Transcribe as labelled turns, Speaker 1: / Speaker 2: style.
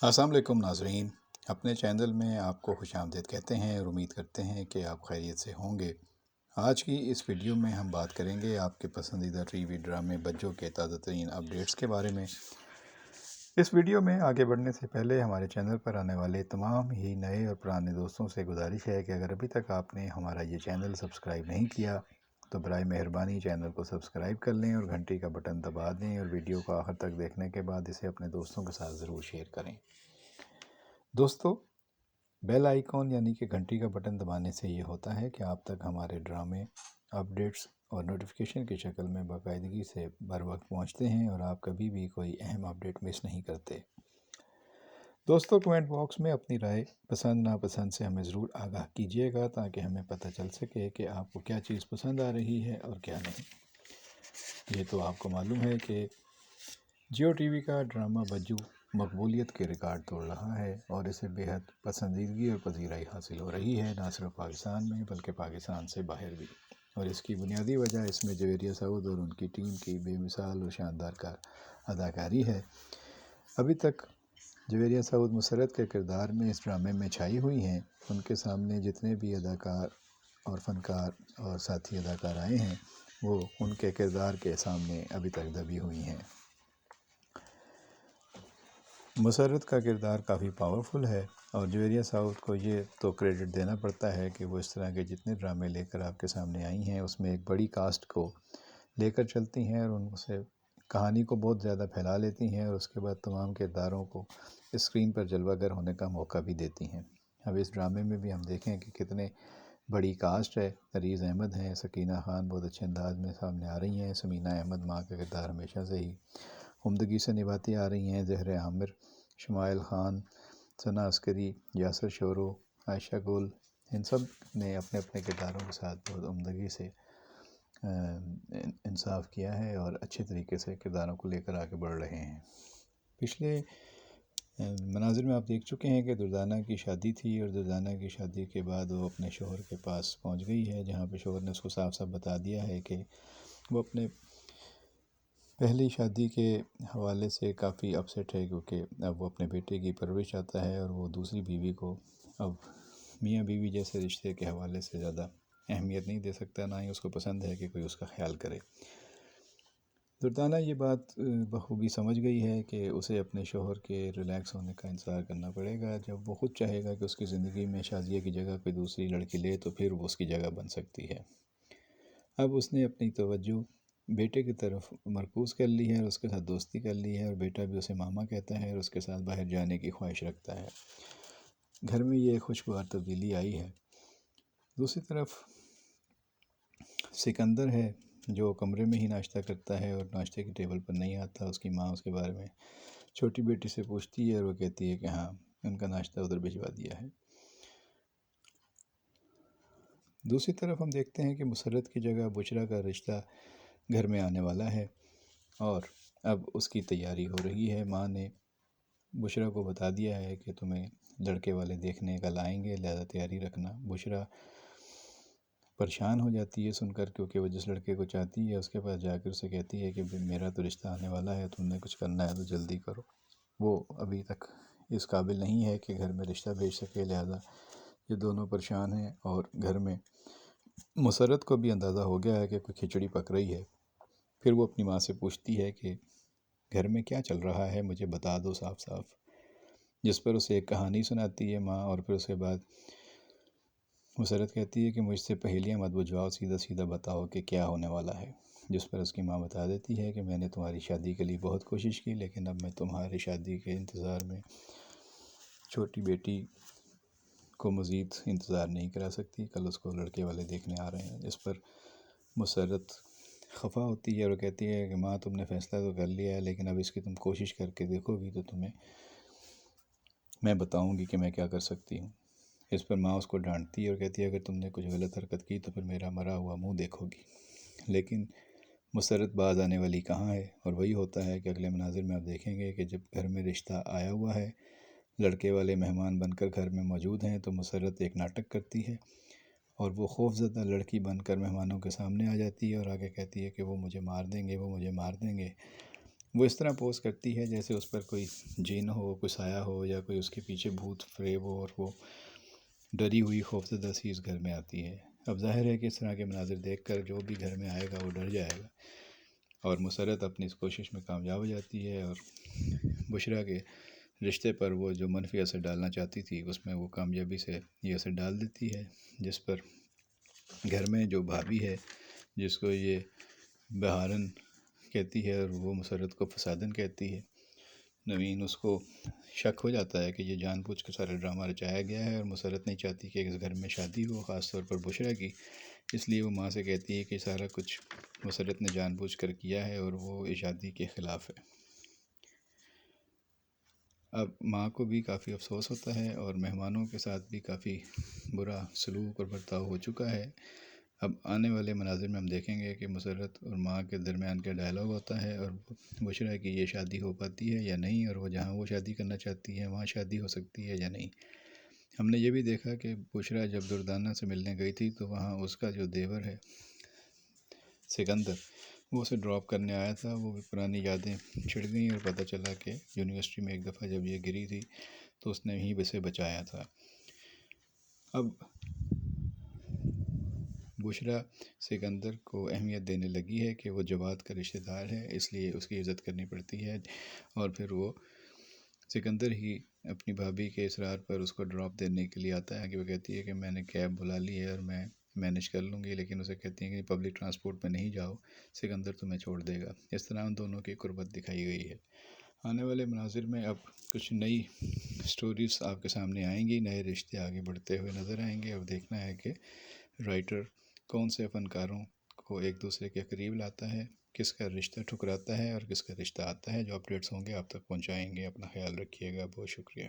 Speaker 1: السلام علیکم ناظرین، اپنے چینل میں آپ کو خوش آمدید کہتے ہیں اور امید کرتے ہیں کہ آپ خیریت سے ہوں گے۔ آج کی اس ویڈیو میں ہم بات کریں گے آپ کے پسندیدہ ٹی وی ڈرامے بجو کے تازہ ترین اپڈیٹس کے بارے میں۔ اس ویڈیو میں آگے بڑھنے سے پہلے ہمارے چینل پر آنے والے تمام ہی نئے اور پرانے دوستوں سے گزارش ہے کہ اگر ابھی تک آپ نے ہمارا یہ چینل سبسکرائب نہیں کیا تو برائے مہربانی چینل کو سبسکرائب کر لیں اور گھنٹی کا بٹن دبا دیں، اور ویڈیو کو آخر تک دیکھنے کے بعد اسے اپنے دوستوں کے ساتھ ضرور شیئر کریں۔ دوستو، بیل آئیکن یعنی کہ گھنٹی کا بٹن دبانے سے یہ ہوتا ہے کہ آپ تک ہمارے ڈرامے اپڈیٹس اور نوٹیفیکیشن کی شکل میں باقاعدگی سے بر وقت پہنچتے ہیں اور آپ کبھی بھی کوئی اہم اپڈیٹ مس نہیں کرتے۔ دوستو، کمنٹ باکس میں اپنی رائے پسند ناپسند سے ہمیں ضرور آگاہ کیجیے گا تاکہ ہمیں پتہ چل سکے کہ آپ کو کیا چیز پسند آ رہی ہے اور کیا نہیں۔ یہ تو آپ کو معلوم ہے کہ جیو ٹی وی کا ڈرامہ بجو مقبولیت کے ریکارڈ توڑ رہا ہے اور اسے بے حد پسندیدگی اور پذیرائی حاصل ہو رہی ہے، نہ صرف پاکستان میں بلکہ پاکستان سے باہر بھی، اور اس کی بنیادی وجہ اس میں جویریہ سعود اور ان کی ٹیم کی بے مثال اور شاندار اداکاری ہے۔ ابھی تک جویریہ سعود مسرت کے کردار میں اس ڈرامے میں چھائی ہوئی ہیں۔ ان کے سامنے جتنے بھی اداکار اور فنکار اور ساتھی اداکار آئے ہیں وہ ان کے کردار کے سامنے ابھی تک دبی ہوئی ہیں۔ مسرت کا کردار کافی پاورفل ہے اور جویریہ سعود کو یہ تو کریڈٹ دینا پڑتا ہے کہ وہ اس طرح کے جتنے ڈرامے لے کر آپ کے سامنے آئی ہیں اس میں ایک بڑی کاسٹ کو لے کر چلتی ہیں اور ان سے کہانی کو بہت زیادہ پھیلا لیتی ہیں، اور اس کے بعد تمام کرداروں کو اسکرین پر جلوہ گر ہونے کا موقع بھی دیتی ہیں۔ اب اس ڈرامے میں بھی ہم دیکھیں کہ کتنے بڑی کاسٹ ہے۔ عریض احمد ہیں، سکینہ خان بہت اچھے انداز میں سامنے آ رہی ہیں، سمینہ احمد ماں کا کردار ہمیشہ سے ہی عمدگی سے نبھاتی آ رہی ہیں، زہر عامر، شمائل خان، ثنا عسکری، یاسر شورو، عائشہ گل، ان سب نے اپنے اپنے کرداروں کے ساتھ بہت عمدگی سے انصاف کیا ہے اور اچھے طریقے سے کرداروں کو لے کر آگے بڑھ رہے ہیں۔ پچھلے مناظر میں آپ دیکھ چکے ہیں کہ دردانہ کی شادی تھی، اور دردانہ کی شادی کے بعد وہ اپنے شوہر کے پاس پہنچ گئی ہے، جہاں پہ شوہر نے اس کو صاف صاف بتا دیا ہے کہ وہ اپنے پہلی شادی کے حوالے سے کافی اپسیٹ ہے، کیونکہ اب وہ اپنے بیٹے کی پرورش چاہتا ہے اور وہ دوسری بیوی کو اب میاں بیوی جیسے رشتے کے حوالے سے زیادہ اہمیت نہیں دے سکتا، نہ ہی اس کو پسند ہے کہ کوئی اس کا خیال کرے۔ دردانہ یہ بات بخوبی سمجھ گئی ہے کہ اسے اپنے شوہر کے ریلیکس ہونے کا انتظار کرنا پڑے گا۔ جب وہ خود چاہے گا کہ اس کی زندگی میں شازیہ کی جگہ کوئی دوسری لڑکی لے تو پھر وہ اس کی جگہ بن سکتی ہے۔ اب اس نے اپنی توجہ بیٹے کی طرف مرکوز کر لی ہے اور اس کے ساتھ دوستی کر لی ہے، اور بیٹا بھی اسے ماما کہتا ہے اور اس کے ساتھ باہر جانے کی خواہش رکھتا ہے۔ گھر میں یہ خوشگوار تبدیلی آئی ہے۔ دوسری طرف سکندر ہے جو کمرے میں ہی ناشتہ کرتا ہے اور ناشتے کی ٹیبل پر نہیں آتا۔ اس کی ماں اس کے بارے میں چھوٹی بیٹی سے پوچھتی ہے اور وہ کہتی ہے کہ ہاں، ان کا ناشتہ ادھر بھجوا دیا ہے۔ دوسری طرف ہم دیکھتے ہیں کہ مسرت کی جگہ بشریٰ کا رشتہ گھر میں آنے والا ہے اور اب اس کی تیاری ہو رہی ہے۔ ماں نے بشریٰ کو بتا دیا ہے کہ تمہیں لڑکے والے دیکھنے کل آئیں گے، لہذا تیاری رکھنا۔ بشریٰ پریشان ہو جاتی ہے سن کر، کیونکہ وہ جس لڑکے کو چاہتی ہے اس کے پاس جا کر اسے کہتی ہے کہ میرا تو رشتہ آنے والا ہے، تم نے کچھ کرنا ہے تو جلدی کرو۔ وہ ابھی تک اس قابل نہیں ہے کہ گھر میں رشتہ بھیج سکے، لہذا یہ دونوں پریشان ہیں، اور گھر میں مسرت کو بھی اندازہ ہو گیا ہے کہ کوئی کھچڑی پک رہی ہے۔ پھر وہ اپنی ماں سے پوچھتی ہے کہ گھر میں کیا چل رہا ہے، مجھے بتا دو صاف صاف، جس پر اسے ایک کہانی سناتی ہے ماں، اور پھر اس کے بعد مسرت کہتی ہے کہ مجھ سے پہیلیاں مت بجھواؤ، سیدھا سیدھا بتاؤ کہ کیا ہونے والا ہے، جس پر اس کی ماں بتا دیتی ہے کہ میں نے تمہاری شادی کے لیے بہت کوشش کی، لیکن اب میں تمہاری شادی کے انتظار میں چھوٹی بیٹی کو مزید انتظار نہیں کرا سکتی، کل اس کو لڑکے والے دیکھنے آ رہے ہیں۔ اس پر مسرت خفا ہوتی ہے اور کہتی ہے کہ ماں، تم نے فیصلہ تو کر لیا ہے، لیکن اب اس کی تم کوشش کر کے دیکھو گی تو تمہیں میں بتاؤں گی کہ میں کیا کر سکتی ہوں۔ اس پر ماں اس کو ڈانٹتی ہے اور کہتی ہے اگر تم نے کچھ غلط حرکت کی تو پھر میرا مرا ہوا منہ دیکھو گی۔ لیکن مسرت باز آنے والی کہاں ہے، اور وہی ہوتا ہے کہ اگلے مناظر میں آپ دیکھیں گے کہ جب گھر میں رشتہ آیا ہوا ہے، لڑکے والے مہمان بن کر گھر میں موجود ہیں، تو مسرت ایک ناٹک کرتی ہے اور وہ خوف زدہ لڑکی بن کر مہمانوں کے سامنے آ جاتی ہے اور آگے کہتی ہے کہ وہ مجھے مار دیں گے، وہ مجھے مار دیں گے۔ وہ اس طرح پوز کرتی ہے جیسے اس پر کوئی جن ہو، کوئی سایہ ہو، یا کوئی اس کے پیچھے بھوت فریب ہو، اور وہ ڈری ہوئی خوفزدہ سی اس گھر میں آتی ہے۔ اب ظاہر ہے کہ اس طرح کے مناظر دیکھ کر جو بھی گھر میں آئے گا وہ ڈر جائے گا، اور مسرت اپنی اس کوشش میں کامیاب ہو جاتی ہے، اور بشریٰ کے رشتے پر وہ جو منفی اثر ڈالنا چاہتی تھی اس میں وہ کامیابی سے یہ اثر ڈال دیتی ہے، جس پر گھر میں جو بھابھی ہے، جس کو یہ بہارن کہتی ہے اور وہ مسرت کو فسادن کہتی ہے، نوین اس کو شک ہو جاتا ہے کہ یہ جان بوجھ کے سارا ڈرامہ رچایا گیا ہے، اور مسرت نہیں چاہتی کہ اس گھر میں شادی ہو، خاص طور پر بشریٰ کی، اس لیے وہ ماں سے کہتی ہے کہ سارا کچھ مسرت نے جان بوجھ کر کیا ہے اور وہ اس شادی کے خلاف ہے۔ اب ماں کو بھی کافی افسوس ہوتا ہے، اور مہمانوں کے ساتھ بھی کافی برا سلوک اور برتاؤ ہو چکا ہے۔ اب آنے والے مناظر میں ہم دیکھیں گے کہ مسرت اور ماں کے درمیان کیا ڈائلاگ ہوتا ہے، اور بشریٰ کی یہ شادی ہو پاتی ہے یا نہیں، اور وہ جہاں وہ شادی کرنا چاہتی ہے وہاں شادی ہو سکتی ہے یا نہیں۔ ہم نے یہ بھی دیکھا کہ بشریٰ جب دردانہ سے ملنے گئی تھی تو وہاں اس کا جو دیور ہے سکندر، وہ اسے ڈراپ کرنے آیا تھا، وہ بھی پرانی یادیں چھڑ گئیں، اور پتہ چلا کہ یونیورسٹی میں ایک دفعہ جب یہ گری تھی تو اس نے ہی اسے بچایا تھا۔ اب بشریٰ سکندر کو اہمیت دینے لگی ہے کہ وہ جواد کا رشتہ دار ہے، اس لیے اس کی عزت کرنی پڑتی ہے، اور پھر وہ سکندر ہی اپنی بھابھی کے اصرار پر اس کو ڈراپ دینے کے لیے آتا ہے، کہ وہ کہتی ہے کہ میں نے کیب بلا لی ہے اور میں مینیج کر لوں گی، لیکن اسے کہتی ہیں کہ پبلک ٹرانسپورٹ میں نہیں جاؤ، سکندر تمہیں چھوڑ دے گا۔ اس طرح ان دونوں کی قربت دکھائی گئی ہے۔ آنے والے مناظر میں اب کچھ نئی سٹوریز آپ کے سامنے آئیں گی، نئے رشتے آگے بڑھتے ہوئے نظر آئیں گے۔ اب دیکھنا ہے کہ رائٹر کون سے فنکاروں کو ایک دوسرے کے قریب لاتا ہے، کس کا رشتہ ٹھکراتا ہے اور کس کا رشتہ آتا ہے۔ جو اپڈیٹس ہوں گے آپ تک پہنچائیں گے۔ اپنا خیال رکھیے گا، بہت شکریہ۔